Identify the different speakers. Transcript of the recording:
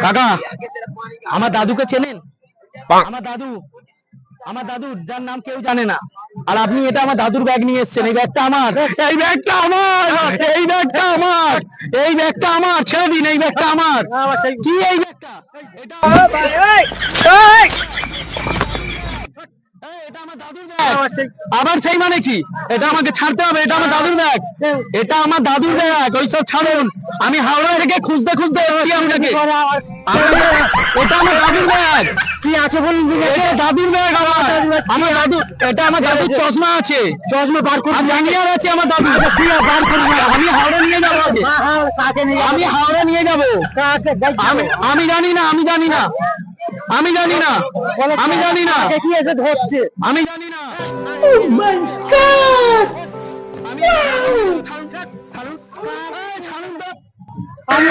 Speaker 1: কাকা আমার দাদুকে চেনেন? আমার দাদু যার নাম কেউ জানে না, আর আপনি এটা আমার দাদুর ব্যাগ নিয়ে এসেছেন। এই ব্যাগটা আমার, এই ব্যাগটা আমার, এই ব্যাগটা আমার, এই ব্যাগটা আমার, ছেড়ে দিন। এই ব্যাগটা আমার। কি এই ব্যাগটা? এটা আমার দাদুর ব্যাগ। আবার সেই মানে কি? এটা আমাকে ছাড়তে হবে। এটা আমার দাদুর ব্যাগ, এটা আমার দাদুর ব্যাগ। ওইসব ছাড়ুন, আমি হাওড়া থেকে খুঁজতে খুঁজতে এসেছি আপনাকে। এটা আমার দাদুর ব্যাগ। কি আছে বলুন? এটা দাদুর ব্যাগ আমার দাদু। এটা আমার দাদুর চশমা আছে। চশমা বার করুন। জাঙ্গিয়ার আছে আমার দাদু। বার করুন। আমি হাওড়া নিয়ে যাবো। আমি হাওড়া নিয়ে যাবো। আমি জানি না, আমি জানি না, আমি জানি না, আমি জানি না কি এসে ধরছে, আমি জানি না। Oh my God! আমি